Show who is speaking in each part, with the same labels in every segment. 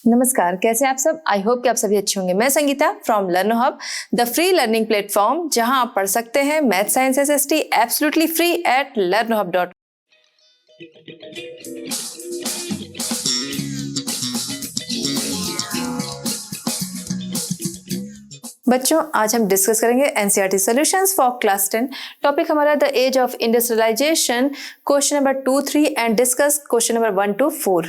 Speaker 1: नमस्कार, कैसे हैं आप सब। आई होप कि आप सभी अच्छे होंगे। मैं Sangeeta from Learno Hub, the free learning platform, जहां आप पढ़ सकते हैं math science SST absolutely free at learnohub.com। बच्चों, आज हम डिस्कस करेंगे NCERT solutions for class 10। Topic हमारा the age of industrialisation, question number 2, 3 and discuss question number 1 to 4।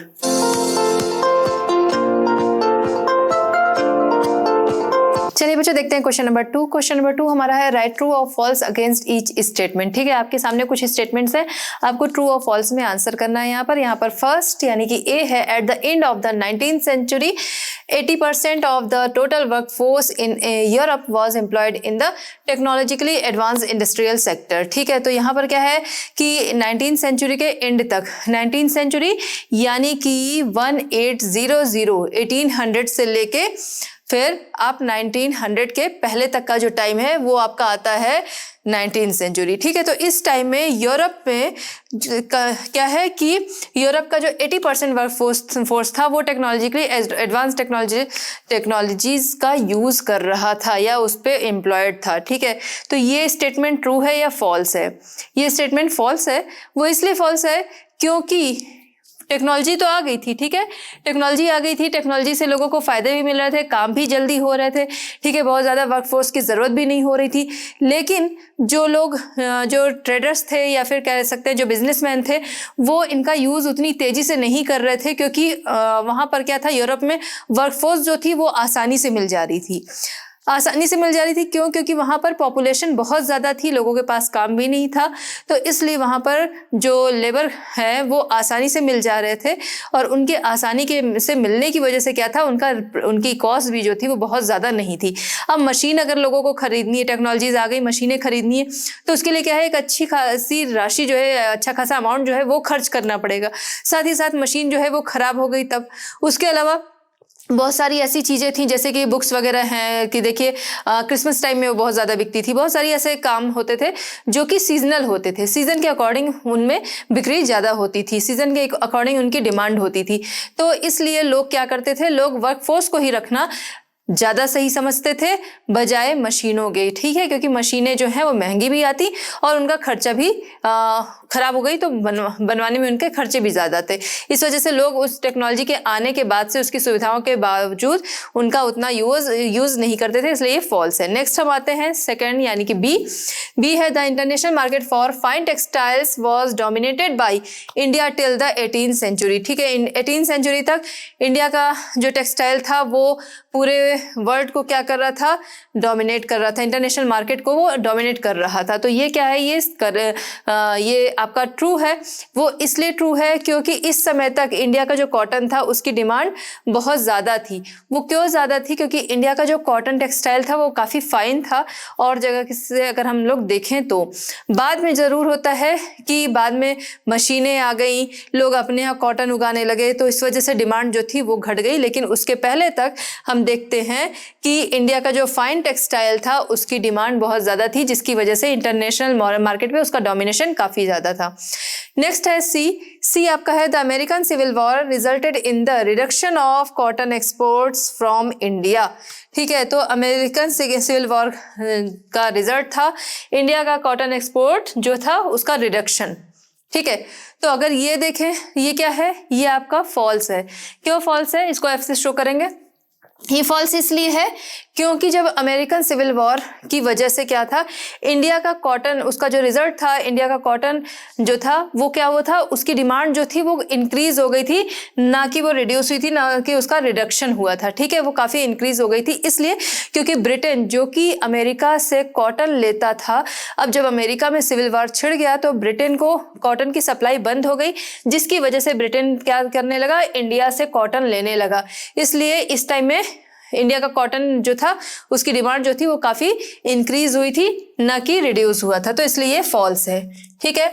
Speaker 1: चलिए बच्चों, देखते हैं क्वेश्चन नंबर 2। क्वेश्चन नंबर 2 हमारा है राइट ट्रू और फॉल्स अगेंस्ट ईच स्टेटमेंट। ठीक है, आपके सामने कुछ स्टेटमेंट्स हैं, आपको ट्रू और फॉल्स में आंसर करना है। यहाँ पर फर्स्ट यानी कि ए है, at the end of the 19th century 80% of the total work force in Europe was employed in the technologically advance industrial sector. ठीक है, तो यहाँ पर क्या है कि 19th century के एंड तक, 19th century यानी कि 1800 से लेके फिर आप 1900 के पहले तक का जो टाइम है वो आपका आता है 19th century। ठीक है, तो इस टाइम में यूरोप में क्या है कि यूरोप का जो 80% वर्क फोर्स था वो टेक्नोलॉजिकली एडवांस टेक्नोलॉजीज का यूज कर रहा था या उस पर एम्प्लॉयड था। ठीक है, तो ये स्टेटमेंट ट्रू है या फॉल्स है? ये स्टेटमेंट फॉल्स है। वो इसलिए फॉल्स है क्योंकि टेक्नोलॉजी तो आ गई थी। ठीक है, टेक्नोलॉजी आ गई थी, टेक्नोलॉजी से लोगों को फायदे भी मिल रहे थे, काम भी जल्दी हो रहे थे। ठीक है, बहुत ज़्यादा वर्कफोर्स की ज़रूरत भी नहीं हो रही थी। लेकिन जो लोग जो ट्रेडर्स थे या फिर कह सकते हैं जो बिजनेसमैन थे, वो इनका यूज़ उतनी तेज़ी से नहीं कर रहे थे क्योंकि वहाँ पर क्या था, यूरोप में वर्कफोर्स जो थी वो आसानी से मिल जा रही थी। क्यों? क्योंकि वहाँ पर पॉपुलेशन बहुत ज़्यादा थी, लोगों के पास काम भी नहीं था, तो इसलिए वहाँ पर जो लेबर है वो आसानी से मिल जा रहे थे और उनके आसानी से मिलने की वजह से क्या था, उनकी कॉस्ट भी जो थी वो बहुत ज़्यादा नहीं थी। अब मशीन अगर लोगों को खरीदनी है, टेक्नोलॉजीज आ गई, मशीनें खरीदनी है, तो उसके लिए क्या है, एक अच्छी खासी राशि जो है, अच्छा खासा अमाउंट जो है वो खर्च करना पड़ेगा। साथ ही साथ मशीन जो है वो ख़राब हो गई तब। उसके अलावा बहुत सारी ऐसी चीज़ें थी जैसे कि बुक्स वगैरह हैं कि देखिए क्रिसमस टाइम में वो बहुत ज़्यादा बिकती थी। बहुत सारी ऐसे काम होते थे जो कि सीजनल होते थे, सीज़न के अकॉर्डिंग उनमें बिक्री ज़्यादा होती थी, सीज़न के अकॉर्डिंग उनकी डिमांड होती थी। तो इसलिए लोग क्या करते थे, लोग वर्कफोर्स को ही रखना ज़्यादा सही समझते थे बजाय मशीनों के। ठीक है, क्योंकि मशीनें जो हैं वो महंगी भी आती और उनका खर्चा भी ख़राब हो गई तो बनवाने में उनके खर्चे भी ज़्यादा थे। इस वजह से लोग उस टेक्नोलॉजी के आने के बाद से, उसकी सुविधाओं के बावजूद उनका उतना यूज़ नहीं करते थे, इसलिए ये फॉल्स है। नेक्स्ट हम आते हैं सेकेंड यानी कि बी है, the international market for fine textiles was dominated by India till the 18th century। ठीक है, 18th century तक इंडिया का जो टेक्सटाइल था वो पूरे वर्ल्ड को क्या कर रहा था, डोमिनेट कर रहा था, इंटरनेशनल मार्केट को वो डोमिनेट कर रहा था। तो ये क्या है, ये आपका ट्रू है। वो इसलिए ट्रू है क्योंकि इस समय तक इंडिया का जो कॉटन था उसकी डिमांड बहुत ज़्यादा थी। वो क्यों ज़्यादा थी? क्योंकि इंडिया का जो कॉटन टेक्सटाइल था वो काफ़ी फाइन था और जगह से अगर हम लोग देखें तो बाद में ज़रूर होता है कि बाद में मशीनें आ गई, लोग अपने यहाँ कॉटन उगाने लगे, तो इस वजह से डिमांड जो थी वो घट गई। लेकिन उसके पहले तक हम देखते हैं कि इंडिया का जो फाइन टेक्सटाइल था उसकी डिमांड बहुत ज़्यादा थी, जिसकी वजह से इंटरनेशनल मार्केट में उसका डोमिनेशन काफ़ी ज़्यादा था। नेक्स्ट है सी आपका है, the American civil war resulted in the reduction of cotton exports from India. ठीक है, तो अमेरिकन सिविल वॉर का रिजल्ट था इंडिया का कॉटन एक्सपोर्ट जो था उसका रिडक्शन। ठीक है, तो अगर ये देखें, ये क्या है, ये आपका फॉल्स है। क्यों फॉल्स है, इसको एफ से शो करेंगे। ये फॉल्स इसलिए है क्योंकि जब अमेरिकन सिविल वॉर की वजह से क्या था, इंडिया का कॉटन, उसका जो रिजल्ट था, इंडिया का कॉटन जो था वो क्या हुआ था, उसकी डिमांड जो थी वो इंक्रीज हो गई थी, ना कि वो रिड्यूस हुई थी, ना कि उसका रिडक्शन हुआ था। ठीक है, वो काफ़ी इंक्रीज हो गई थी इसलिए क्योंकि ब्रिटेन जो कि अमेरिका से कॉटन लेता था, अब जब अमेरिका में सिविल वॉर छिड़ गया तो ब्रिटेन को कॉटन की सप्लाई बंद हो गई, जिसकी वजह से ब्रिटेन क्या करने लगा, इंडिया से कॉटन लेने लगा। इसलिए इस टाइम में इंडिया का कॉटन जो था उसकी डिमांड जो थी वो काफ़ी इंक्रीज हुई थी, ना कि रिड्यूस हुआ था, तो इसलिए ये फॉल्स है। ठीक है,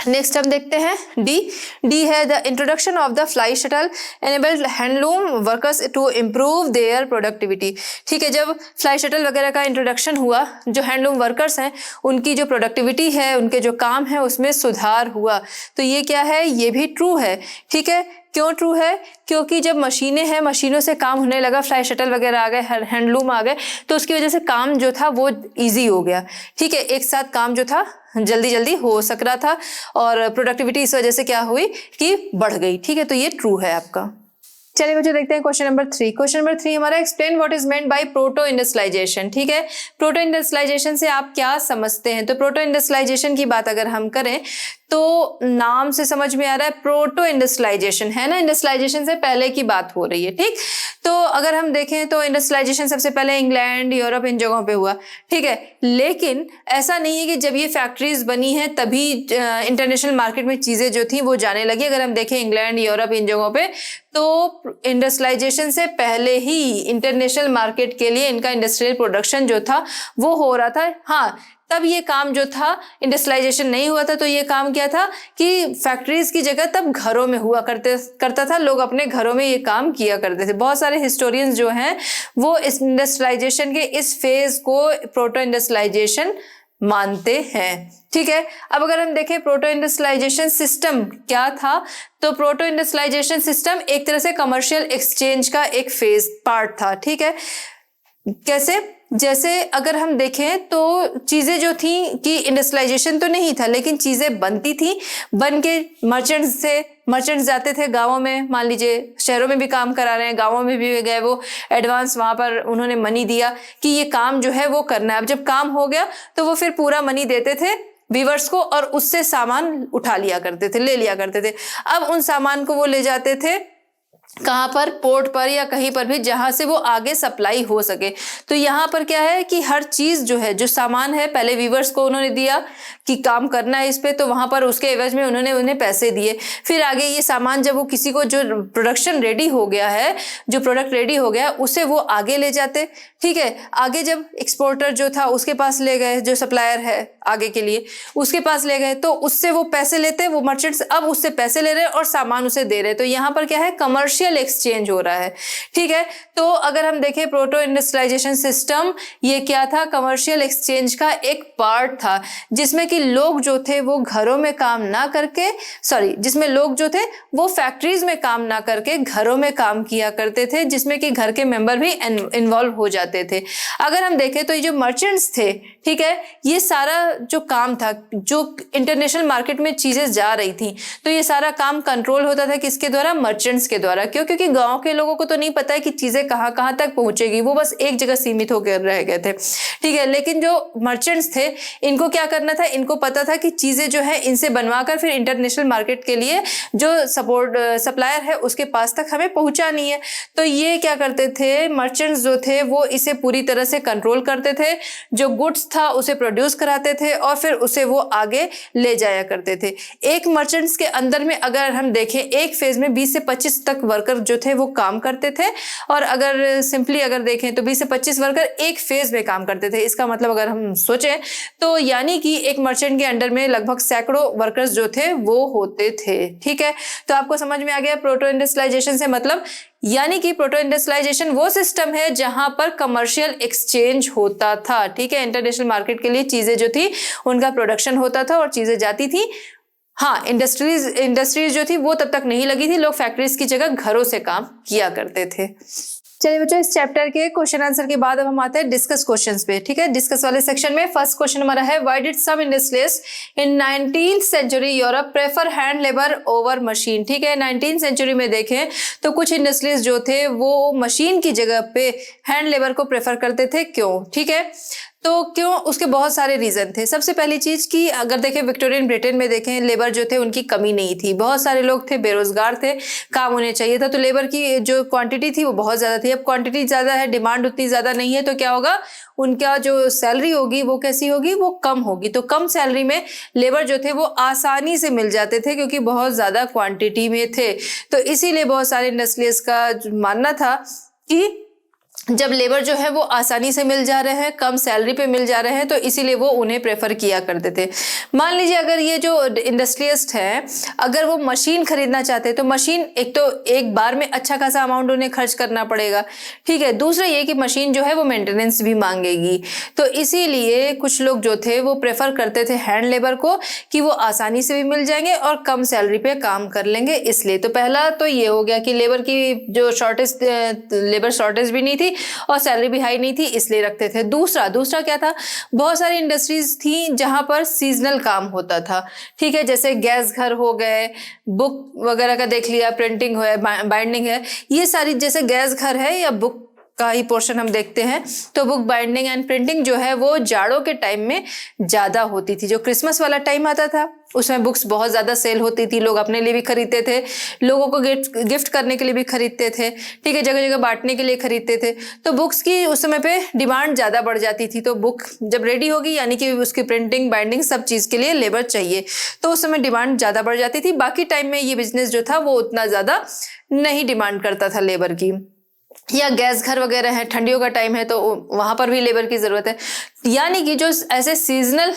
Speaker 1: नेक्स्ट हम देखते हैं डी है, the introduction of the fly shuttle enabled handloom workers to improve their productivity. ठीक है, जब फ्लाई शटल वगैरह का इंट्रोडक्शन हुआ, जो हैंडलूम वर्कर्स हैं उनकी जो प्रोडक्टिविटी है, उनके जो काम है उसमें सुधार हुआ। तो ये क्या है, ये भी ट्रू है। ठीक है, क्यों ट्रू है? क्योंकि जब मशीनें हैं, मशीनों से काम होने लगा, फ्लाई शटल वगैरह आ गए, हैंडलूम आ गए, तो उसकी वजह से काम जो था वो इजी हो गया। ठीक है, एक साथ काम जो था जल्दी जल्दी हो सक रहा था और प्रोडक्टिविटी इस वजह से क्या हुई कि बढ़ गई। ठीक है, तो ये ट्रू है आपका। चलिए बच्चों देखते हैं क्वेश्चन नंबर 3। क्वेश्चन नंबर 3 हमारा explain what is meant by proto industrialisation. ठीक है, प्रोटो इंडस्ट्रियलाइजेशन से आप क्या समझते हैं? तो प्रोटो इंडस्ट्रियलाइजेशन की बात अगर हम करें तो नाम से समझ में आ रहा है प्रोटो इंडस्ट्रियलाइजेशन है ना, इंडस्ट्रियलाइजेशन से पहले की बात हो रही है। ठीक, तो अगर हम देखें तो इंडस्ट्रियलाइजेशन सबसे पहले इंग्लैंड, यूरोप, इन जगहों पे हुआ। ठीक है, लेकिन ऐसा नहीं है कि जब ये फैक्ट्रीज बनी हैं तभी इंटरनेशनल मार्केट में चीजें जो थी वो जाने लगी। अगर हम देखें इंग्लैंड, यूरोप, इन जगहों पे, तो इंडस्ट्रियलाइजेशन से पहले ही इंटरनेशनल मार्केट के लिए इनका इंडस्ट्रियल प्रोडक्शन जो था वो हो रहा था। हाँ, तब ये काम जो था, इंडस्ट्रियलाइजेशन नहीं हुआ था, तो ये काम क्या था कि फैक्ट्रीज की जगह तब घरों में हुआ करता था, लोग अपने घरों में ये काम किया करते थे। बहुत सारे हिस्टोरियंस जो हैं वो इस इंडस्ट्रियलाइजेशन के इस फेज को प्रोटो इंडस्ट्रियलाइजेशन मानते हैं। ठीक है, अब अगर हम देखें प्रोटो इंडस्ट्रियलाइजेशन सिस्टम क्या था, तो प्रोटो इंडस्ट्रियलाइजेशन सिस्टम एक तरह से कमर्शियल एक्सचेंज का एक फेज पार्ट था। ठीक है, कैसे? जैसे अगर हम देखें तो चीजें जो थी कि इंडस्ट्रियलाइजेशन तो नहीं था, लेकिन चीजें बनती थी, बन के मर्चेंट्स जाते थे गांवों में, मान लीजिए शहरों में भी काम करा रहे हैं, गांवों में भी गए, वो एडवांस वहां पर उन्होंने मनी दिया कि ये काम जो है वो करना है। अब जब काम हो गया तो वो फिर पूरा मनी देते थे वीवर्स को और उससे सामान उठा लिया करते थे, ले लिया करते थे। अब उन सामान को वो ले जाते थे कहाँ पर? पोर्ट पर या कहीं पर भी जहां से वो आगे सप्लाई हो सके। तो यहाँ पर क्या है कि हर चीज जो है, जो सामान है, पहले वीवर्स को उन्होंने दिया कि काम करना है इस पे, तो वहां पर उसके एवज में उन्होंने उन्हें पैसे दिए। फिर आगे ये सामान जब वो किसी को, जो प्रोडक्शन रेडी हो गया है, जो प्रोडक्ट रेडी हो गया, उसे वो आगे ले जाते। ठीक है, आगे जब एक्सपोर्टर जो था उसके पास ले गए, जो सप्लायर है आगे के लिए उसके पास ले गए, तो उससे वो पैसे लेते, वो मर्चेंट्स अब उससे पैसे ले रहे हैं और सामान उसे दे रहे। तो यहाँ पर क्या है? कमर्शियल एक्सचेंज हो रहा है। ठीक है, तो अगर हम देखें प्रोटो इंडस्ट्रियलाइजेशन सिस्टम, ये क्या था? कमर्शियल एक्सचेंज का एक पार्ट था, जिसमें कि लोग जो थे वो घरों में काम ना करके, जिसमें लोग जो थे वो फैक्ट्रीज में काम ना करके घरों में काम किया करते थे, जिसमें कि घर के मेंबर भी इन्वॉल्व हो जाते थे। अगर हम देखें तो ये जो मर्चेंट्स थे, ठीक है, ये सारा जो काम था, जो इंटरनेशनल मार्केट में चीजें जा रही थी, तो ये सारा काम कंट्रोल होता था किसके द्वारा? मर्चेंट्स के द्वारा। क्यों? क्योंकि गांव के लोगों को तो नहीं पता है कि चीजें कहाँ कहाँ तक पहुंचेगी, वो बस एक जगह सीमित होकर रह गए थे। ठीक है, लेकिन जो मर्चेंट्स थे इनको क्या करना था? इनको पता था कि चीजें जो है इनसे बनवाकर फिर इंटरनेशनल मार्केट के लिए जो सप्लायर है उसके पास तक हमें पहुंचानी है। तो ये क्या करते थे? मर्चेंट्स जो थे वो इसे पूरी तरह से कंट्रोल करते थे, जो गुड्स था उसे प्रोड्यूस कराते थे और फिर उसे वो आगे ले जाया करते थे। एक मर्चेंट्स के अंदर में अगर हम देखें, एक फेज में 20 से 25 तक वर्कर जो थे वो काम करते थे, और अगर सिंपली अगर देखें तो 20 से 25 वर्कर एक फेज में काम करते थे। इसका मतलब अगर हम सोचें तो यानी कि एक मर्चेंट के अंडर में लगभग सैकड़ों वर्कर्स जो थे वो होते थे। ठीक है, तो आपको समझ में आ गया प्रोटो इंडस्ट्रियलाइजेशन से मतलब, यानी कि प्रोटो इंडस्ट्रियलाइजेशन वो सिस्टम है जहां पर कमर्शियल एक्सचेंज होता था। ठीक है, इंटरनेशनल मार्केट के लिए चीजें जो थी उनका प्रोडक्शन होता था और चीजें जाती थी। हाँ, इंडस्ट्रीज जो थी वो तब तक नहीं लगी थी, लोग फैक्ट्रीज की जगह घरों से काम किया करते थे। चलिए बच्चों, इस चैप्टर के क्वेश्चन आंसर के बाद अब हम आते हैं डिस्कस क्वेश्चंस पे। ठीक है, डिस्कस वाले सेक्शन में फर्स्ट क्वेश्चन हमारा है, why did some industrialist in 19th century Europe prefer hand labour over machine. ठीक है, 19th सेंचुरी में देखें तो कुछ इंडस्ट्रियलिस्ट जो थे वो मशीन की जगह पे हैंड लेबर को प्रेफर करते थे। क्यों? ठीक है, तो क्यों? उसके बहुत सारे रीजन थे। सबसे पहली चीज कि अगर देखें विक्टोरियन ब्रिटेन में देखें, लेबर जो थे उनकी कमी नहीं थी, बहुत सारे लोग थे, बेरोजगार थे, काम होने चाहिए था, तो लेबर की जो क्वांटिटी थी वो बहुत ज्यादा थी। अब क्वांटिटी ज्यादा है, डिमांड उतनी ज्यादा नहीं है, तो क्या होगा? उनका जो सैलरी होगी वो कैसी होगी? वो कम होगी। तो कम सैलरी में लेबर जो थे वो आसानी से मिल जाते थे क्योंकि बहुत ज्यादा क्वांटिटी में थे। तो इसीलिए बहुत सारे इंडस्ट्रियलिस्ट का मानना था कि जब लेबर जो है वो आसानी से मिल जा रहे हैं, कम सैलरी पे मिल जा रहे हैं, तो इसीलिए वो उन्हें प्रेफर किया करते थे। मान लीजिए अगर ये जो इंडस्ट्रियलिस्ट है, अगर वो मशीन खरीदना चाहते हैं तो मशीन एक तो एक बार में अच्छा खासा अमाउंट उन्हें खर्च करना पड़ेगा, ठीक है। दूसरा ये कि मशीन जो है वो मेंटेनेंस भी मांगेगी, तो इसीलिए कुछ लोग जो थे वो प्रेफर करते थे हैंड लेबर को कि वो आसानी से भी मिल जाएंगे और कम सैलरी पे काम कर लेंगे, इसलिए। तो पहला तो ये हो गया कि लेबर की जो लेबर शॉर्टेज भी नहीं थी और सैलरी भी हाई नहीं थी, इसलिए रखते थे। दूसरा क्या था, बहुत सारी इंडस्ट्रीज थी जहां पर सीजनल काम होता था, ठीक है। जैसे गैस घर हो गए, बुक वगैरह का देख लिया, प्रिंटिंग है, बाइंडिंग है, ये सारी, जैसे गैस घर है या बुक का ही पोर्शन हम देखते हैं, तो बुक बाइंडिंग एंड प्रिंटिंग जो है वो जाड़ों के टाइम में ज्यादा होती थी। जो क्रिसमस वाला टाइम आता था उसमें बुक्स बहुत ज्यादा सेल होती थी, लोग अपने लिए भी खरीदते थे, लोगों को गिफ्ट करने के लिए भी खरीदते थे, ठीक है, जगह जगह बांटने के लिए खरीदते थे। तो बुक्स की उस समय पे डिमांड ज्यादा बढ़ जाती थी, तो बुक जब रेडी होगी यानी कि उसकी प्रिंटिंग बाइंडिंग सब चीज के लिए लेबर चाहिए, तो उस समय डिमांड ज्यादा बढ़ जाती थी। बाकी टाइम में ये बिजनेस जो था वो उतना ज्यादा नहीं डिमांड करता था लेबर की। या गैस घर वगैरह है, ठंडियों का टाइम है तो वहां पर भी लेबर की जरूरत है। यानी कि जो ऐसे सीजनल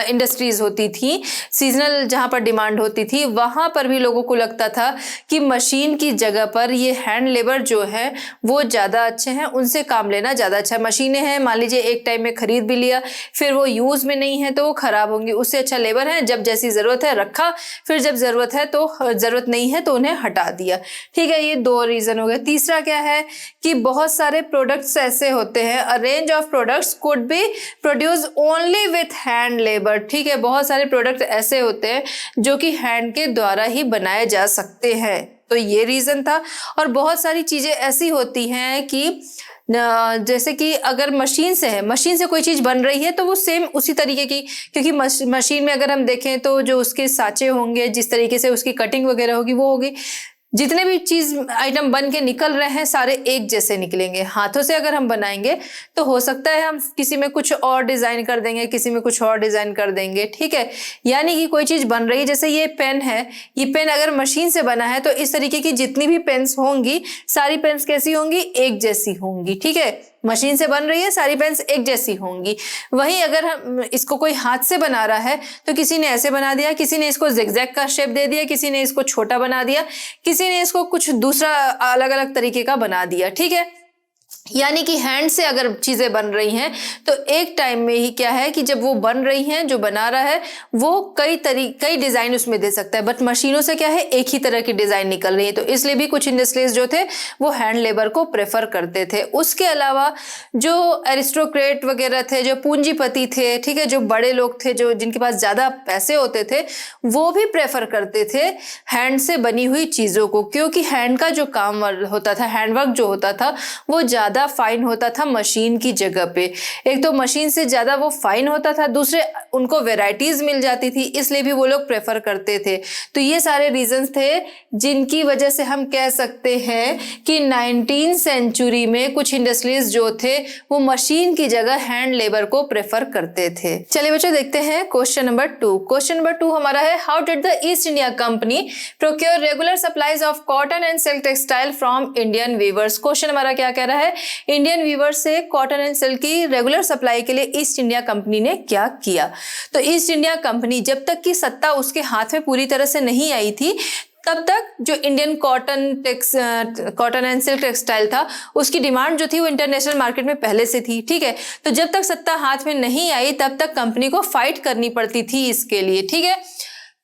Speaker 1: इंडस्ट्रीज होती थी, सीजनल जहां पर डिमांड होती थी, वहां पर भी लोगों को लगता था कि मशीन की जगह पर ये हैंड लेबर जो है वो ज्यादा अच्छे हैं, उनसे काम लेना ज्यादा अच्छा है। मशीनें हैं, मान लीजिए एक टाइम में खरीद भी लिया, फिर वो यूज में नहीं है तो वो खराब होंगी, उससे अच्छा लेबर है, जब जैसी जरूरत है रखा, फिर जब जरूरत है तो जरूरत नहीं है तो उन्हें हटा दिया, ठीक है। ये दो रीजन हो गए। तीसरा क्या है कि बहुत सारे प्रोडक्ट्स ऐसे होते हैं, अ range of products could be produce only with hand labour, ठीक है। बहुत सारे प्रोडक्ट ऐसे होते हैं जो कि हैंड के द्वारा ही बनाए जा सकते हैं, तो ये रीजन था। और बहुत सारी चीजें ऐसी होती हैं कि जैसे कि अगर मशीन से है, मशीन से कोई चीज बन रही है तो वो सेम उसी तरीके की, क्योंकि मशीन में अगर हम देखें तो जो उसके साँचे होंगे, जिस तरीके से उसकी कटिंग वगैरह होगी वो होगी, जितने भी चीज आइटम बन के निकल रहे हैं सारे एक जैसे निकलेंगे। हाथों से अगर हम बनाएंगे तो हो सकता है हम किसी में कुछ और डिजाइन कर देंगे, किसी में कुछ और डिजाइन कर देंगे, ठीक है। यानी कि कोई चीज बन रही है, जैसे ये पेन है, ये पेन अगर मशीन से बना है तो इस तरीके की जितनी भी पेन्स होंगी सारी पेन्स कैसी होंगी, एक जैसी होंगी, ठीक है। मशीन से बन रही है, सारी पेन्स एक जैसी होंगी। वहीं अगर हम इसको कोई हाथ से बना रहा है तो किसी ने ऐसे बना दिया, किसी ने इसको जिगजैग का शेप दे दिया, किसी ने इसको छोटा बना दिया, किसी ने इसको कुछ दूसरा अलग अलग तरीके का बना दिया, ठीक है। यानी कि हैंड से अगर चीजें बन रही हैं तो एक टाइम में ही क्या है कि जब वो बन रही हैं, जो बना रहा है वो कई डिजाइन उसमें दे सकता है, बट मशीनों से क्या है एक ही तरह की डिजाइन निकल रही है, तो इसलिए भी कुछ इंडस्ट्रीज जो थे वो हैंड लेबर को प्रेफर करते थे। उसके अलावा जो एरिस्टोक्रेट वगैरह थे, जो पूंजीपति थे, ठीक है, जो बड़े लोग थे, जो जिनके पास ज्यादा पैसे होते थे, वो भी प्रेफर करते थे हैंड से बनी हुई चीजों को, क्योंकि हैंड का जो काम होता था, हैंडवर्क जो होता था वो ज्यादा फाइन होता था मशीन की जगह पे। एक तो मशीन से ज्यादा वो फाइन होता था, दूसरे उनको वैरायटीज मिल जाती थी, इसलिए भी वो लोग प्रेफर करते थे। तो ये सारे रीजंस थे जिनकी वजह से हम कह सकते हैं कि 19वीं सेंचुरी में कुछ इंडस्ट्रीज जो थे वो मशीन की जगह हैंड लेबर को प्रेफर करते थे। चलिए बच्चों देखते हैं क्वेश्चन नंबर 2। क्वेश्चन नंबर 2 हमारा है, how did the East India Company procure regular supplies of cotton and silk textile from Indian weavers. Question हमारा क्या कह रहा है, इंडियन वीवर्स से कॉटन एंड सिल्क की रेगुलर सप्लाई के लिए ईस्ट इंडिया कंपनी ने क्या किया। तो ईस्ट इंडिया कंपनी जब तक की सत्ता उसके हाथ में पूरी तरह से नहीं आई थी, तब तक जो Indian cotton and silk textile था उसकी डिमांड जो थी वो इंटरनेशनल मार्केट में पहले से थी, ठीक है। तो जब तक सत्ता हाथ में नहीं आई तब तक कंपनी को फाइट करनी पड़ती थी इसके लिए, ठीक है।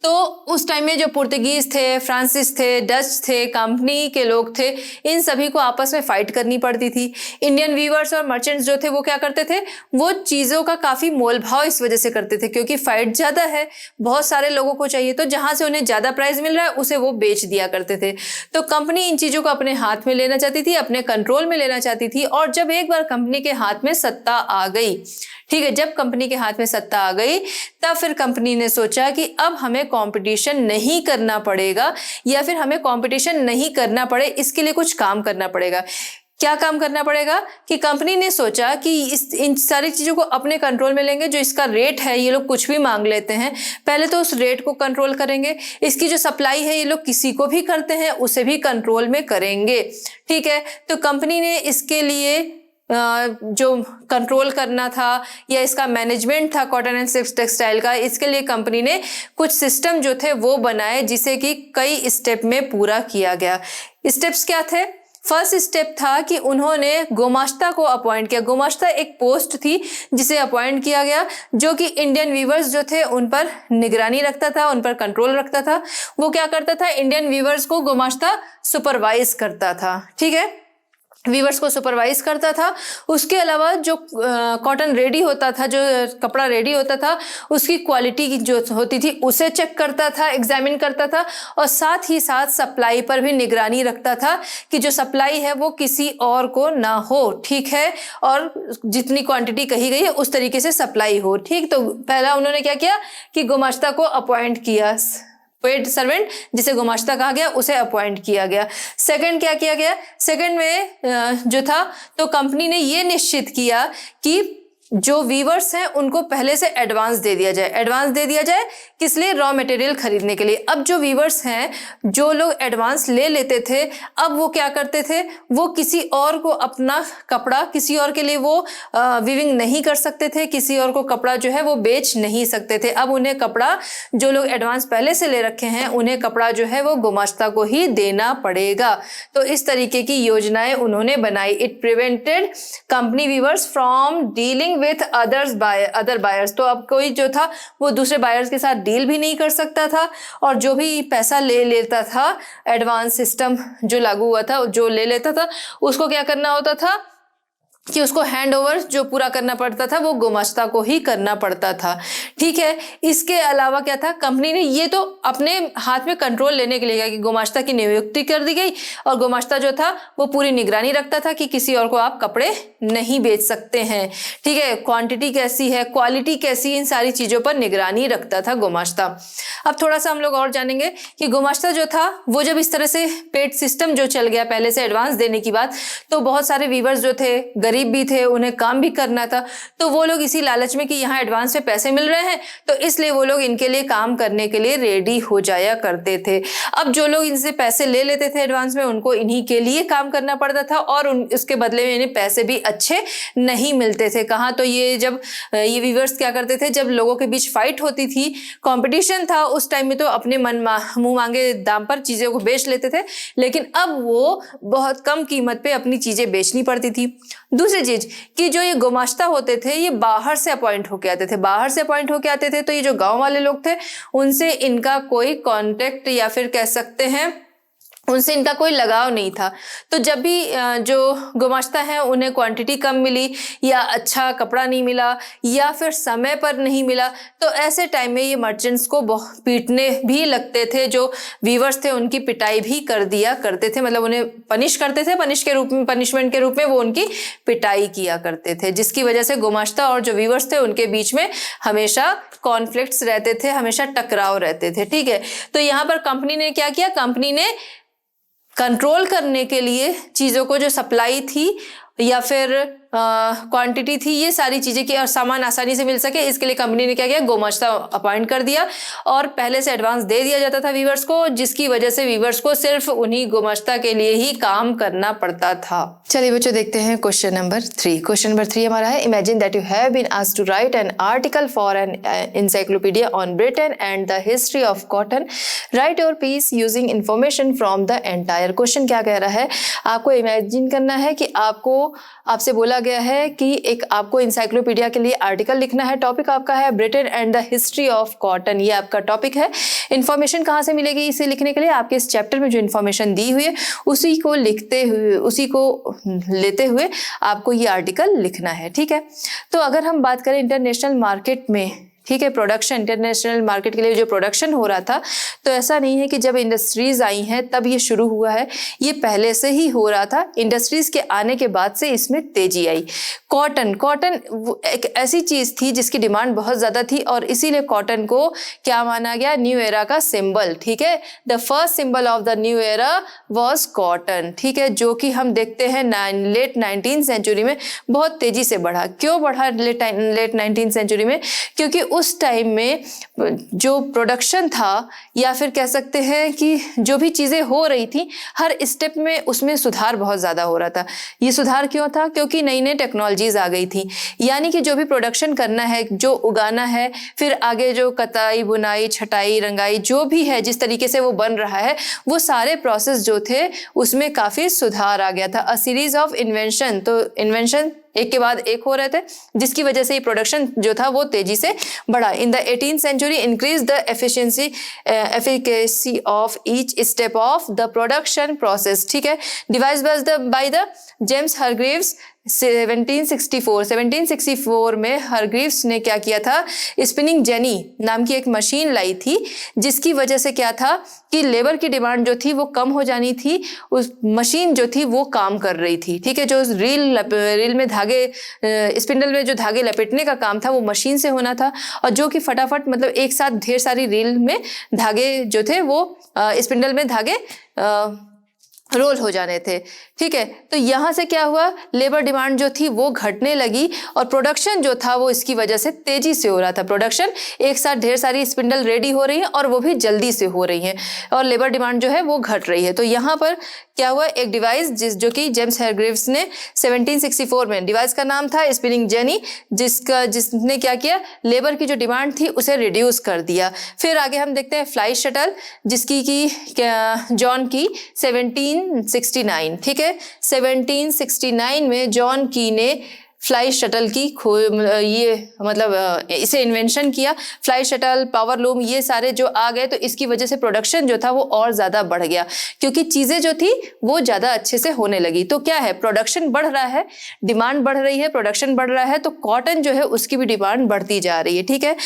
Speaker 1: तो उस टाइम में जो पुर्तगीज थे, फ्रांसिस थे, डच थे, कंपनी के लोग थे, इन सभी को आपस में फाइट करनी पड़ती थी। इंडियन वीवर्स और मर्चेंट्स जो थे वो क्या करते थे, वो चीज़ों का काफ़ी मोल भाव इस वजह से करते थे क्योंकि फाइट ज़्यादा है, बहुत सारे लोगों को चाहिए, तो जहाँ से उन्हें ज़्यादा प्राइस मिल रहा है उसे वो बेच दिया करते थे। तो कंपनी इन चीज़ों को अपने हाथ में लेना चाहती थी, अपने कंट्रोल में लेना चाहती थी। और जब एक बार कंपनी के हाथ में सत्ता आ गई, ठीक है, जब कंपनी के हाथ में सत्ता आ गई तब फिर कंपनी ने सोचा कि अब हमें कंपटीशन नहीं करना पड़ेगा, या फिर हमें कंपटीशन नहीं करना पड़े इसके लिए कुछ काम करना पड़ेगा। क्या काम करना पड़ेगा कि कंपनी ने सोचा कि इन सारी चीज़ों को अपने कंट्रोल में लेंगे। जो इसका रेट है ये लोग कुछ भी मांग लेते हैं, पहले तो उस रेट को कंट्रोल करेंगे। इसकी जो सप्लाई है ये लोग किसी को भी करते हैं उसे भी कंट्रोल में करेंगे, ठीक है। तो कंपनी ने इसके लिए जो कंट्रोल करना था या इसका मैनेजमेंट था कॉटन एंड सिल्क टेक्सटाइल का, इसके लिए कंपनी ने कुछ सिस्टम जो थे वो बनाए जिसे कि कई स्टेप में पूरा किया गया। स्टेप्स क्या थे? फर्स्ट स्टेप था कि उन्होंने गुमाश्ता को अपॉइंट किया। गुमाश्ता एक पोस्ट थी जिसे अपॉइंट किया गया जो कि इंडियन वीवर्स जो थे उन पर निगरानी रखता था, उन पर कंट्रोल रखता था। वो क्या करता था? इंडियन वीवर्स को गुमाश्ता सुपरवाइज करता था, ठीक है, वीवर्स को सुपरवाइज करता था। उसके अलावा जो कॉटन रेडी होता था, जो कपड़ा रेडी होता था, उसकी क्वालिटी जो होती थी उसे चेक करता था, एग्जामिन करता था, और साथ ही साथ सप्लाई पर भी निगरानी रखता था कि जो सप्लाई है वो किसी और को ना हो, ठीक है, और जितनी क्वांटिटी कही गई है उस तरीके से सप्लाई हो, ठीक। तो पहला उन्होंने क्या किया कि गुमाश्ता को अपॉइंट किया, पेड सर्वेंट जिसे गुमाश्ता कहा गया उसे अपॉइंट किया गया। सेकंड क्या किया गया? सेकंड में जो था तो कंपनी ने ये निश्चित किया कि जो वीवर्स हैं उनको पहले से एडवांस दे दिया जाए। एडवांस दे दिया जाए किस लिए? रॉ मटेरियल खरीदने के लिए। अब जो वीवर्स हैं, जो लोग एडवांस ले लेते थे, अब वो क्या करते थे? वो किसी और को अपना कपड़ा, किसी और के लिए वो वीविंग नहीं कर सकते थे, किसी और को कपड़ा जो है वो बेच नहीं सकते थे। अब उन्हें कपड़ा, जो लोग एडवांस पहले से ले रखे हैं, उन्हें कपड़ा जो है वो गुमाश्ता को ही देना पड़ेगा। तो इस तरीके की योजनाएं उन्होंने बनाई। It prevented company weavers from dealing with other buyers. तो अब कोई जो था वो दूसरे बायर्स के साथ डील भी नहीं कर सकता था, और जो भी पैसा ले लेता था, एडवांस सिस्टम जो लागू हुआ था, जो ले लेता था उसको क्या करना होता था कि उसको हैंड ओवर जो पूरा करना पड़ता था वो गुमाश्ता को ही करना पड़ता था, ठीक है। इसके अलावा क्या था? कंपनी ने ये तो अपने हाथ में कंट्रोल लेने के लिए किया कि गुमाश्ता की नियुक्ति कर दी गई, और गुमाश्ता जो था वो पूरी निगरानी रखता था कि किसी और को आप कपड़े नहीं बेच सकते हैं, ठीक है। क्वांटिटी कैसी है, क्वालिटी कैसी, इन सारी चीजों पर निगरानी रखता था गुमाश्ता। अब थोड़ा सा हम लोग और जानेंगे कि गुमाश्ता जो था वो जब इस तरह से पेड सिस्टम जो चल गया पहले से एडवांस देने की बात, तो बहुत सारे वीवर्स जो थे गरीब भी थे, उन्हें काम भी करना था, तो वो लोग इसी लालच में कि यहाँ एडवांस में पैसे मिल रहे हैं तो इसलिए वो लोग इनके लिए काम करने के लिए रेडी हो जाया करते थे। अब जो लोग इनसे पैसे ले लेते थे एडवांस में, उनको इन्हीं के लिए काम करना पड़ता था, और उसके बदले में इन्हें पैसे भी अच्छे नहीं मिलते थे। कहाँ? तो ये जब ये वीवर्स क्या करते थे, जब लोगों के बीच फाइट होती थी, कंपटीशन था, उस टाइम में तो अपने मुंह मांगे दाम पर चीजों को बेच लेते थे, लेकिन अब वो बहुत कम कीमत पे अपनी चीजें बेचनी पड़ती थी। दूसरी चीज कि जो ये गुमाश्ता होते थे ये बाहर से अपॉइंट होके आते थे, बाहर से अपॉइंट होके आते थे, तो ये जो गांव वाले लोग थे उनसे इनका कोई कांटेक्ट या फिर कह सकते हैं उनसे इनका कोई लगाव नहीं था। तो जब भी जो गुमाश्ता हैं उन्हें क्वांटिटी कम मिली, या अच्छा कपड़ा नहीं मिला, या फिर समय पर नहीं मिला, तो ऐसे टाइम में ये मर्चेंट्स को पीटने भी लगते थे। जो वीवर्स थे उनकी पिटाई भी कर दिया करते थे, मतलब उन्हें पनिश करते थे, पनिशमेंट के रूप में वो उनकी पिटाई किया करते थे, जिसकी वजह से गुमाश्ता और जो वीवर्स थे उनके बीच में हमेशा कॉन्फ्लिक्ट्स रहते थे, हमेशा टकराव रहते थे, ठीक है। तो यहाँ पर कंपनी ने क्या किया? कंपनी ने कंट्रोल करने के लिए चीज़ों को, जो सप्लाई थी या फिर क्वांटिटी थी, ये सारी चीज़ें की और सामान आसानी से मिल सके, इसके लिए कंपनी ने क्या किया? गुमाश्ता अपॉइंट कर दिया, और पहले से एडवांस दे दिया जाता था वीवर्स को, जिसकी वजह से वीवर्स को सिर्फ उन्हीं गुमाश्ता के लिए ही काम करना पड़ता था। चलिए बच्चों देखते हैं क्वेश्चन नंबर 3। क्वेश्चन नंबर 3 हमारा है, imagine that you have been asked to write an article for an encyclopedia on Britain and the history of cotton. Write your piece using information from the entire. Question क्या कह रहा है? आपको imagine करना है कि आपसे बोला गया है कि एक आपको इंसाइक्लोपीडिया के लिए आर्टिकल लिखना है। टॉपिक आपका है Britain and the history of cotton, ये आपका टॉपिक है। इन्फॉर्मेशन कहाँ से मिलेगी इसे लिखने के लिए? आपके इस चैप्टर में जो इन्फॉर्मेशन दी हुई है उसी को लिखते हुए, उसी को लेते हुए आपको ये आर्टिकल लिखना है, ठीक है। तो अगर हम बात करें इंटरनेशनल मार्केट में, ठीक है, प्रोडक्शन, इंटरनेशनल मार्केट के लिए जो प्रोडक्शन हो रहा था, तो ऐसा नहीं है कि जब इंडस्ट्रीज आई हैं तब ये शुरू हुआ है, ये पहले से ही हो रहा था। इंडस्ट्रीज के आने के बाद से इसमें तेजी आई। कॉटन एक ऐसी चीज थी जिसकी डिमांड बहुत ज्यादा थी और इसीलिए कॉटन को क्या माना गया, न्यू एरा का सिंबल। ठीक है, the first symbol of the new era was cotton. ठीक है, जो कि हम देखते हैं लेट 19th सेंचुरी में बहुत तेजी से बढ़ा। क्यों बढ़ा लेट 19th सेंचुरी में? क्योंकि उस टाइम में जो प्रोडक्शन था या फिर कह सकते हैं कि जो भी चीजें हो रही थी हर स्टेप में उसमें सुधार बहुत ज्यादा हो रहा था। ये सुधार क्यों था? क्योंकि नई नई टेक्नोलॉजीज आ गई थी। यानी कि जो भी प्रोडक्शन करना है, जो उगाना है, फिर आगे जो कताई, बुनाई, छटाई, रंगाई जो भी है, जिस तरीके से वो बन रहा है, वो सारे प्रोसेस जो थे उसमें काफी सुधार आ गया था। अ सीरीज ऑफ इन्वेंशन, तो इन्वेंशन एक के बाद एक हो रहे थे जिसकी वजह से ये प्रोडक्शन जो था वो तेजी से बढ़ा। In the 18th century increase the efficacy of each step of the production process. ठीक है, device by the James Hargreaves 1764 में हरग्रीव्स ने क्या किया था, स्पिनिंग जेनी नाम की एक मशीन लाई थी जिसकी वजह से क्या था कि लेबर की डिमांड जो थी वो कम हो जानी थी। उस मशीन जो थी वो काम कर रही थी। ठीक है, जो रील में धागे, स्पिंडल में जो धागे लपेटने का काम था वो मशीन से होना था और जो कि फटाफट मतलब एक साथ ढेर सारी रील में धागे जो थे वो स्पिंडल में धागे रोल हो जाने थे। ठीक है, तो यहाँ से क्या हुआ, लेबर डिमांड जो थी वो घटने लगी और प्रोडक्शन जो था वो इसकी वजह से तेजी से हो रहा था। प्रोडक्शन एक साथ ढेर सारी स्पिंडल रेडी हो रही है और वो भी जल्दी से हो रही है और लेबर डिमांड जो है वो घट रही है। तो यहाँ पर क्या हुआ, एक डिवाइस जो कि जेम्स हरग्रीव्स ने 1764 में, डिवाइस का नाम था स्पिनिंग जेनी, जिसने क्या किया, लेबर की जो डिमांड थी उसे रिड्यूस कर दिया। फिर आगे हम देखते हैं फ्लाई शटल, जिसकी की जॉन की 1769। ठीक है, 1769 में जॉन की ने फ्लाई शटल की इसे इन्वेंशन किया। फ्लाई शटल, पावर लूम, ये सारे जो आ गए तो इसकी वजह से प्रोडक्शन जो था वो और ज्यादा बढ़ गया क्योंकि चीजें जो थी वो ज्यादा अच्छे से होने लगी। तो क्या है, प्रोडक्शन बढ़ रहा है, डिमांड बढ़ रही है, प्रोडक्शन बढ़ रहा है, तो कॉटन जो है उसकी भी डिमांड बढ़ती जा रही है। ठीक है,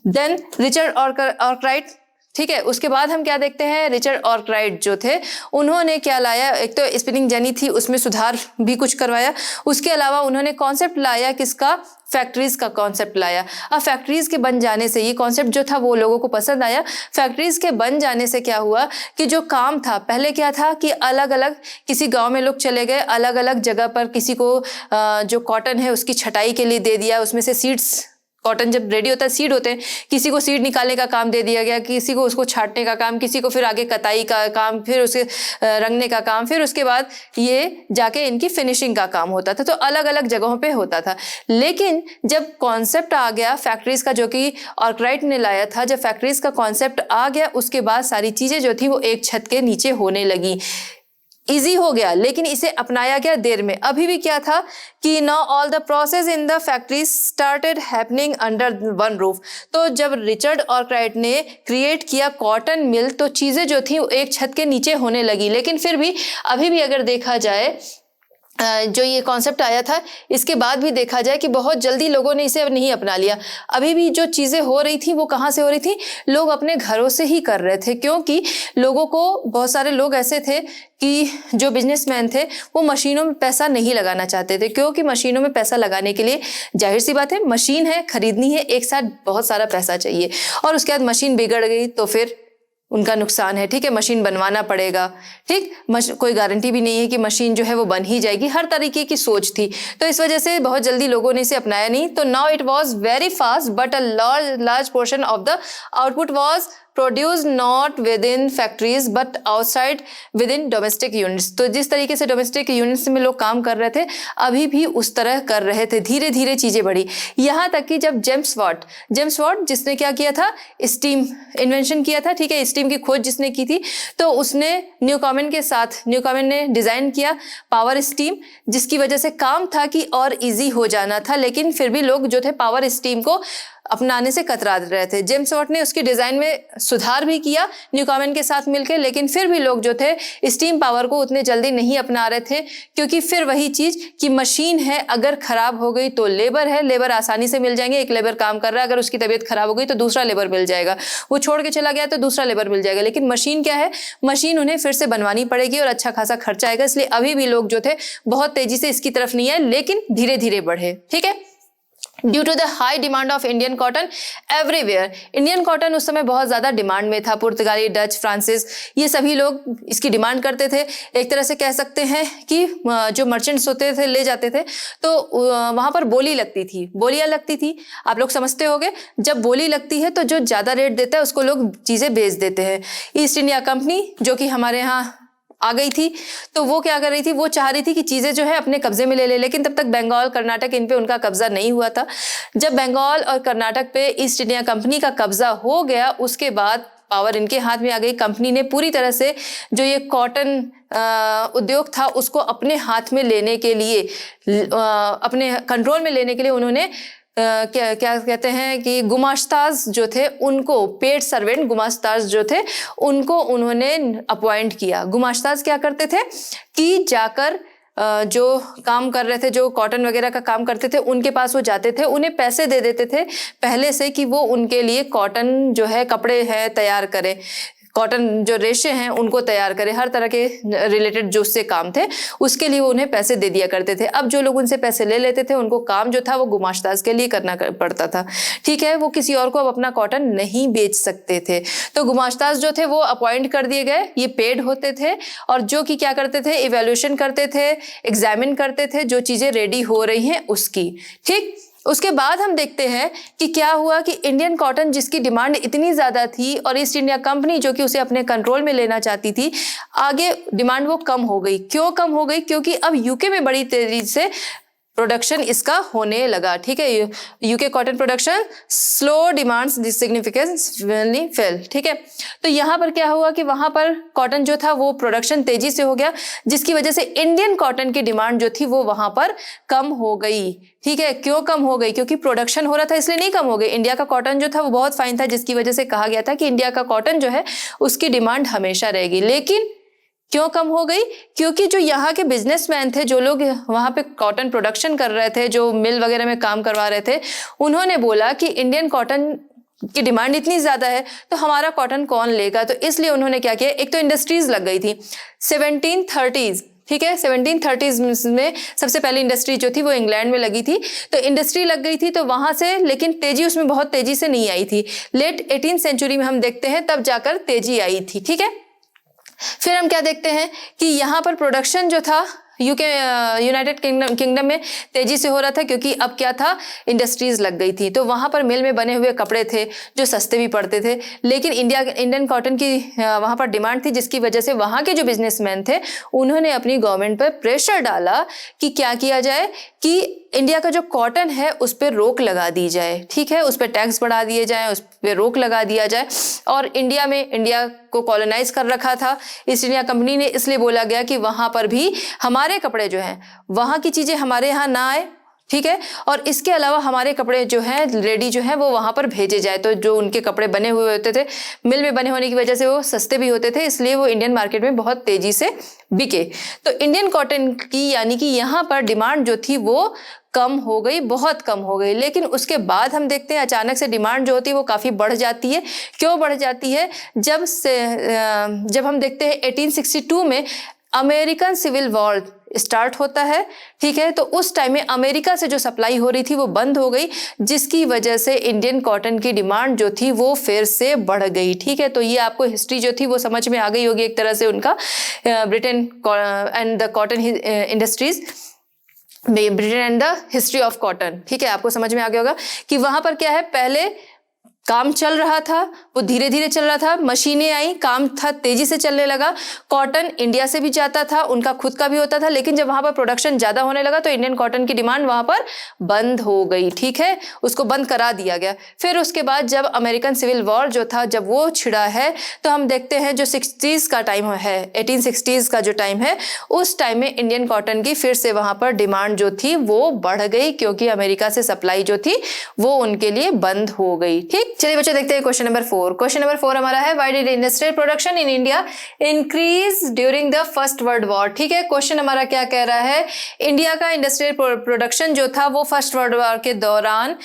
Speaker 1: देन रिचर्ड आर्कराइट। ठीक है, उसके बाद हम क्या देखते हैं, रिचर्ड आर्कराइट जो थे उन्होंने क्या लाया, एक तो स्पिनिंग जेनी थी उसमें सुधार भी कुछ करवाया, उसके अलावा उन्होंने कॉन्सेप्ट लाया किसका, फैक्ट्रीज का कॉन्सेप्ट लाया। अब फैक्ट्रीज के बन जाने से ये कॉन्सेप्ट जो था वो लोगों को पसंद आया। फैक्ट्रीज के बन जाने से क्या हुआ कि जो काम था, पहले क्या था कि अलग अलग किसी गांव में लोग चले गए, अलग अलग जगह पर किसी को जो कॉटन है उसकी छटाई के लिए दे दिया, उसमें से सीड्स, कॉटन जब रेडी होता है सीड होते हैं, किसी को सीड निकालने का काम दे दिया गया, किसी को उसको छांटने का काम, किसी को फिर आगे कताई का काम, फिर उसके रंगने का काम, फिर उसके बाद ये जाके इनकी फिनिशिंग का काम होता था। तो अलग अलग जगहों पे होता था। लेकिन जब कॉन्सेप्ट आ गया फैक्ट्रीज का, जो कि आर्कराइट ने लाया था, जब फैक्ट्रीज का कॉन्सेप्ट आ गया उसके बाद सारी चीजें जो थी वो एक छत के नीचे होने लगी, इजी हो गया। लेकिन इसे अपनाया गया देर में। अभी भी क्या था कि now all the process in the factory started happening under one roof. तो जब रिचर्ड आर्कराइट ने क्रिएट किया कॉटन मिल तो चीजें जो थी एक छत के नीचे होने लगी। लेकिन फिर भी अभी भी अगर देखा जाए, जो ये कॉन्सेप्ट आया था इसके बाद भी देखा जाए कि बहुत जल्दी लोगों ने इसे नहीं अपना लिया। अभी भी जो चीज़ें हो रही थी वो कहाँ से हो रही थी, लोग अपने घरों से ही कर रहे थे, क्योंकि लोगों को, बहुत सारे लोग ऐसे थे कि जो बिजनेसमैन थे वो मशीनों में पैसा नहीं लगाना चाहते थे, क्योंकि मशीनों में पैसा लगाने के लिए जाहिर सी बात है मशीन है, खरीदनी है, एक साथ बहुत सारा पैसा चाहिए और उसके बाद मशीन बिगड़ गई तो फिर उनका नुकसान है। ठीक है, मशीन बनवाना पड़ेगा। ठीक, कोई गारंटी भी नहीं है कि मशीन जो है वो बन ही जाएगी। हर तरीके की सोच थी, तो इस वजह से बहुत जल्दी लोगों ने इसे अपनाया नहीं। तो now it was very fast but a large portion of the output was produce not with in factories but outside with in domestic units. तो जिस तरीके से डोमेस्टिक यूनिट्स में लोग काम कर रहे थे अभी भी उस तरह कर रहे थे। धीरे धीरे चीजें बढ़ी, यहाँ तक कि जब जेम्स वाट जिसने क्या किया था, स्टीम इन्वेंशन किया था। ठीक है, स्टीम की खोज जिसने की थी, तो उसने न्यूकॉमन ने डिजाइन किया पावर स्टीम, जिसकी वजह से काम था कि और इजी हो जाना था। लेकिन फिर भी लोग जो थे पावर स्टीम को अपनाने से कतरा रहे थे। जेम्स वाट ने उसकी डिजाइन में सुधार भी किया न्यूकॉमन के साथ मिलकर, लेकिन फिर भी लोग जो थे स्टीम पावर को उतने जल्दी नहीं अपना रहे थे, क्योंकि फिर वही चीज कि मशीन है, अगर खराब हो गई तो लेबर है, लेबर आसानी से मिल जाएंगे। एक लेबर काम कर रहा है, अगर उसकी तबीयत खराब हो गई तो दूसरा लेबर मिल जाएगा, वो छोड़ के चला गया तो दूसरा लेबर मिल जाएगा। लेकिन मशीन क्या है, मशीन उन्हें फिर से बनवानी पड़ेगी और अच्छा खासा खर्चा आएगा। इसलिए अभी भी लोग जो थे बहुत तेजी से इसकी तरफ नहीं आए, लेकिन धीरे धीरे बढ़े। ठीक है, due to the high demand of Indian cotton everywhere, Indian cotton उस समय बहुत ज्यादा डिमांड में था। पुर्तगाली, डच, फ्रांसिस, ये सभी लोग इसकी डिमांड करते थे। एक तरह से कह सकते हैं कि जो मर्चेंट्स होते थे ले जाते थे, तो वहां पर बोली लगती थी, बोलियां लगती थी। आप लोग समझते होंगे, जब बोली लगती है तो जो ज्यादा रेट देता है उसको लोग चीजें बेच देते हैं। ईस्ट इंडिया कंपनी जो कि हमारे यहाँ आ गई थी, तो वो क्या कर रही थी, वो चाह रही थी कि चीजें जो है अपने कब्जे में ले ले, लेकिन तब तक बंगाल, कर्नाटक, इन पे उनका कब्जा नहीं हुआ था। जब बंगाल और कर्नाटक पे ईस्ट इंडिया कंपनी का कब्जा हो गया, उसके बाद पावर इनके हाथ में आ गई। कंपनी ने पूरी तरह से जो ये कॉटन उद्योग था उसको अपने हाथ में लेने के लिए, अपने कंट्रोल में लेने के लिए उन्होंने क्या कहते हैं कि गुमाश्ताज जो थे उनको, पेड सर्वेंट गुमाश्ताज जो थे उनको उन्होंने अपॉइंट किया। गुमाश्ताज क्या करते थे कि जाकर जो काम कर रहे थे, जो कॉटन वगैरह का काम करते थे, उनके पास वो जाते थे, उन्हें पैसे दे देते थे पहले से कि वो उनके लिए कॉटन जो है कपड़े हैं तैयार करें, कॉटन जो रेशे हैं उनको तैयार करें, हर तरह के रिलेटेड जो उससे काम थे उसके लिए वो उन्हें पैसे दे दिया करते थे। अब जो लोग उनसे पैसे ले लेते थे उनको काम जो था वो गुमाश्ताज के लिए करना पड़ता था। ठीक है, वो किसी और को अब अपना कॉटन नहीं बेच सकते थे, तो गुमाश्ताज जो थे वो अपॉइंट कर दिए गए। ये पेड होते थे और जो कि क्या करते थे, इवैल्यूएशन करते थे, एग्जामिन करते थे जो चीजें रेडी हो रही हैं उसकी। ठीक, उसके बाद हम देखते हैं कि क्या हुआ कि इंडियन कॉटन जिसकी डिमांड इतनी ज्यादा थी और ईस्ट इंडिया कंपनी जो कि उसे अपने कंट्रोल में लेना चाहती थी, आगे डिमांड वो कम हो गई। क्यों कम हो गई? क्योंकि अब यूके में बड़ी तेजी से प्रोडक्शन इसका होने लगा। ठीक है, UK cotton production slow demands significantly fail. ठीक है, तो यहाँ पर क्या हुआ कि वहां पर कॉटन जो था वो प्रोडक्शन तेजी से हो गया, जिसकी वजह से इंडियन कॉटन की डिमांड जो थी वो वहां पर कम हो गई। ठीक है, क्यों कम हो गई? क्योंकि प्रोडक्शन हो रहा था इसलिए नहीं कम हो गई। इंडिया का कॉटन जो था वो बहुत फाइन था, जिसकी वजह से कहा गया था कि इंडिया का कॉटन जो है उसकी डिमांड हमेशा रहेगी। लेकिन क्यों कम हो गई? क्योंकि जो यहाँ के बिजनेसमैन थे, जो लोग वहां पे कॉटन प्रोडक्शन कर रहे थे, जो मिल वगैरह में काम करवा रहे थे, उन्होंने बोला कि इंडियन कॉटन की डिमांड इतनी ज्यादा है तो हमारा कॉटन कौन लेगा। तो इसलिए उन्होंने क्या किया, एक तो इंडस्ट्रीज लग गई थी 1730s। ठीक है, 1730s में सबसे पहली इंडस्ट्री जो थी वो इंग्लैंड में लगी थी, तो इंडस्ट्री लग गई थी तो वहां से, लेकिन तेजी उसमें बहुत तेजी से नहीं आई थी। लेट 18th सेंचुरी में हम देखते हैं तब जाकर तेजी आई थी। ठीक है, फिर हम क्या देखते हैं कि यहाँ पर प्रोडक्शन जो था यूके यूनाइटेड किंगडम में तेजी से हो रहा था, क्योंकि अब क्या था, इंडस्ट्रीज लग गई थी, तो वहां पर मिल में बने हुए कपड़े थे जो सस्ते भी पड़ते थे। लेकिन इंडियन कॉटन की वहां पर डिमांड थी, जिसकी वजह से वहां के जो बिजनेसमैन थे उन्होंने अपनी गवर्नमेंट पर प्रेशर डाला कि क्या किया जाए कि इंडिया का जो कॉटन है उस पर रोक लगा दी जाए। ठीक है, उस पर टैक्स बढ़ा दिए जाए, उस पर रोक लगा दिया जाए। और इंडिया को कॉलोनाइज कर रखा था ईस्ट इंडिया कंपनी ने, इसलिए बोला गया कि वहां पर भी हमारे कपड़े जो हैं, वहां की चीजें हमारे यहाँ ना आए। ठीक है, और इसके अलावा हमारे कपड़े जो हैं रेडी जो हैं वो वहां पर भेजे जाए। तो जो उनके कपड़े बने हुए होते थे, मिल में बने होने की वजह से वो सस्ते भी होते थे, इसलिए वो इंडियन मार्केट में बहुत तेजी से बिके। तो इंडियन कॉटन की यानी कि यहाँ पर डिमांड जो थी वो कम हो गई, बहुत कम हो गई। लेकिन उसके बाद हम देखते हैं अचानक से डिमांड जो होती है वो काफी बढ़ जाती है। क्यों बढ़ जाती है? जब हम देखते हैं 1862 में अमेरिकन सिविल वॉर स्टार्ट होता है। ठीक है, तो उस टाइम में अमेरिका से जो सप्लाई हो रही थी वो बंद हो गई, जिसकी वजह से इंडियन कॉटन की डिमांड जो थी वो फिर से बढ़ गई। ठीक है, तो ये आपको हिस्ट्री जो थी वो समझ में आ गई होगी एक तरह से उनका, Britain and the cotton industries, Britain and the history of cotton. ठीक है, आपको समझ में आ गया होगा कि वहां पर क्या है, पहले काम चल रहा था, वो धीरे धीरे चल रहा था, मशीनें आई, काम था तेजी से चलने लगा। कॉटन इंडिया से भी जाता था, उनका खुद का भी होता था, लेकिन जब वहां पर प्रोडक्शन ज्यादा होने लगा तो इंडियन कॉटन की डिमांड वहां पर बंद हो गई, ठीक है, उसको बंद करा दिया गया। फिर उसके बाद जब अमेरिकन सिविल वॉर जो था जब वो छिड़ा है, तो हम देखते हैं जो 60s का टाइम है, 1860s का जो टाइम है, उस टाइम में इंडियन कॉटन की फिर से वहां पर डिमांड जो थी वो बढ़ गई, क्योंकि अमेरिका से सप्लाई जो थी वो उनके लिए बंद हो गई। ठीक, चलिए बच्चों देखते हैं क्वेश्चन नंबर 4। क्वेश्चन नंबर 4 हमारा है, why did industrial production in India increase during the first world war. ठीक है, क्वेश्चन हमारा क्या कह रहा है, इंडिया का इंडस्ट्रियल प्रोडक्शन जो था वो फर्स्ट वर्ल्ड वॉर के दौरान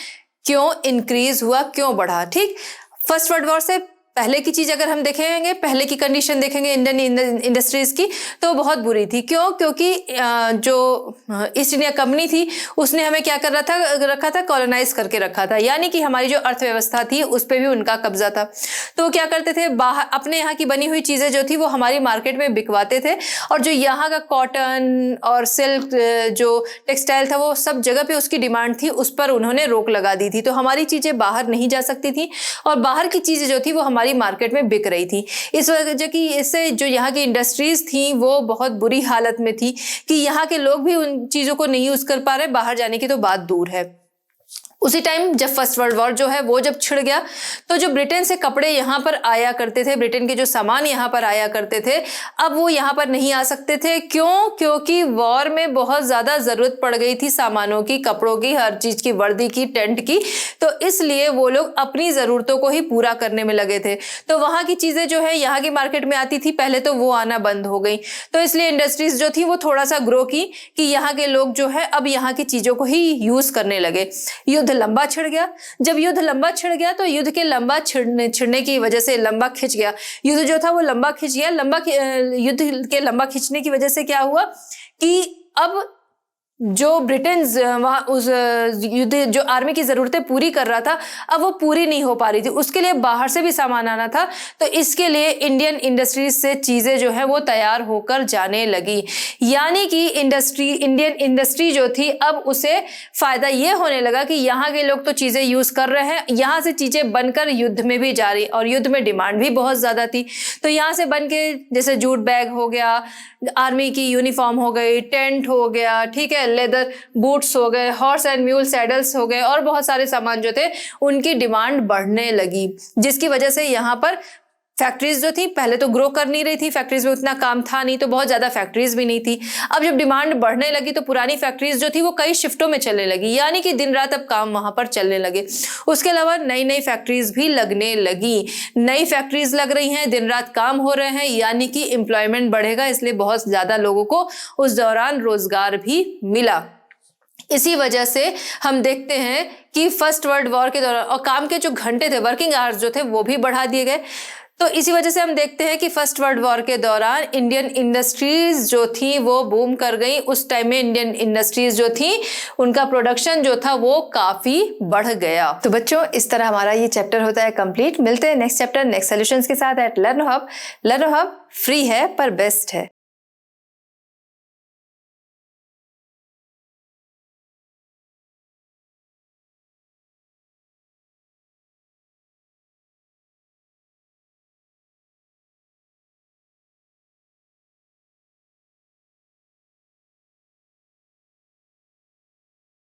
Speaker 1: क्यों इंक्रीज हुआ, क्यों बढ़ा। ठीक, फर्स्ट वर्ल्ड वॉर से पहले की चीज अगर हम देखेंगे, पहले की कंडीशन देखेंगे इंडियन इंडस्ट्रीज की, तो बहुत बुरी थी। क्यों? क्योंकि जो ईस्ट इंडिया कंपनी थी उसने हमें क्या कर रखा था, कॉलोनाइज करके रखा था, यानी कि हमारी जो अर्थव्यवस्था थी उस पर भी उनका कब्जा था। तो क्या करते थे, बाहर अपने यहाँ की बनी हुई चीजें जो थी वो हमारी मार्केट में बिकवाते थे, और जो यहाँ का कॉटन और सिल्क जो टेक्सटाइल था वो सब जगह पे उसकी डिमांड थी, उस पर उन्होंने रोक लगा दी थी। तो हमारी चीजें बाहर नहीं जा सकती थी और बाहर की चीजें जो थी वो हमारी मार्केट में बिक रही थी। इस वजह की इससे जो यहाँ की इंडस्ट्रीज थी वो बहुत बुरी हालत में थी कि यहाँ के लोग भी उन चीजों को नहीं यूज कर पा रहे, बाहर जाने की तो बात दूर है। उसी टाइम जब फर्स्ट वर्ल्ड वॉर जो है वो जब छिड़ गया, तो जो ब्रिटेन से कपड़े यहाँ पर आया करते थे, ब्रिटेन के जो सामान यहाँ पर आया करते थे, अब वो यहाँ पर नहीं आ सकते थे। क्यों? क्योंकि वॉर में बहुत ज्यादा जरूरत पड़ गई थी सामानों की, कपड़ों की, हर चीज की, वर्दी की, टेंट की, तो इसलिए वो लोग अपनी जरूरतों को ही पूरा करने में लगे थे। तो वहां की चीजें जो है यहाँ की मार्केट में आती थी पहले, तो वो आना बंद हो गई। तो इसलिए इंडस्ट्रीज जो थी वो थोड़ा सा ग्रो की कि यहाँ के लोग जो है अब यहाँ की चीजों को ही यूज करने लगे। युद्ध लंबा छिड़ गया। जब युद्ध लंबा छिड़ गया तो युद्ध के लंबा छिड़ने की वजह से लंबा खिंच गया, युद्ध जो था वो लंबा खिंच गया। युद्ध के लंबा खिंचने की वजह से क्या हुआ कि अब जो ब्रिटेन वहां उस युद्ध जो आर्मी की जरूरतें पूरी कर रहा था, अब वो पूरी नहीं हो पा रही थी, उसके लिए बाहर से भी सामान आना था। तो इसके लिए इंडियन इंडस्ट्रीज से चीजें जो है वो तैयार होकर जाने लगी, यानी कि इंडियन इंडस्ट्री जो थी अब उसे फायदा ये होने लगा कि यहाँ के लोग तो चीजें यूज कर रहे हैं, यहाँ से चीजें बनकर युद्ध में भी जा रही, और युद्ध में डिमांड भी बहुत ज्यादा थी। तो यहाँ से बन के जैसे जूट बैग हो गया, आर्मी की यूनिफॉर्म हो गई, टेंट हो गया, ठीक है, लेदर बूट्स हो गए, हॉर्स एंड म्यूल सैडल्स हो गए, और बहुत सारे सामान जो थे उनकी डिमांड बढ़ने लगी, जिसकी वजह से यहाँ पर फैक्ट्रीज जो थी पहले तो ग्रो कर नहीं रही थी, फैक्ट्रीज में उतना काम था नहीं, तो बहुत ज्यादा फैक्ट्रीज भी नहीं थी। अब जब डिमांड बढ़ने लगी तो पुरानी फैक्ट्रीज जो थी वो कई शिफ्टों में चलने लगी, यानी कि दिन रात अब काम वहां पर चलने लगे। उसके अलावा नई नई फैक्ट्रीज भी लगने लगी, नई फैक्ट्रीज लग रही हैं, दिन रात काम हो रहे हैं, यानी कि एम्प्लॉयमेंट बढ़ेगा, इसलिए बहुत ज्यादा लोगों को उस दौरान रोजगार भी मिला। इसी वजह से हम देखते हैं कि फर्स्ट वर्ल्ड वॉर के दौरान और काम के जो घंटे थे, वर्किंग आवर्स जो थे वो भी बढ़ा दिए गए। तो इसी वजह से हम देखते हैं कि फर्स्ट वर्ल्ड वॉर के दौरान इंडियन इंडस्ट्रीज जो थी वो बूम कर गई। उस टाइम में इंडियन इंडस्ट्रीज जो थी उनका प्रोडक्शन जो था वो काफी बढ़ गया। तो बच्चों इस तरह हमारा ये चैप्टर होता है कंप्लीट। मिलते हैं नेक्स्ट चैप्टर नेक्स्ट सॉल्यूशंस के साथ at Learn Hub. Learn Hub free है पर बेस्ट है।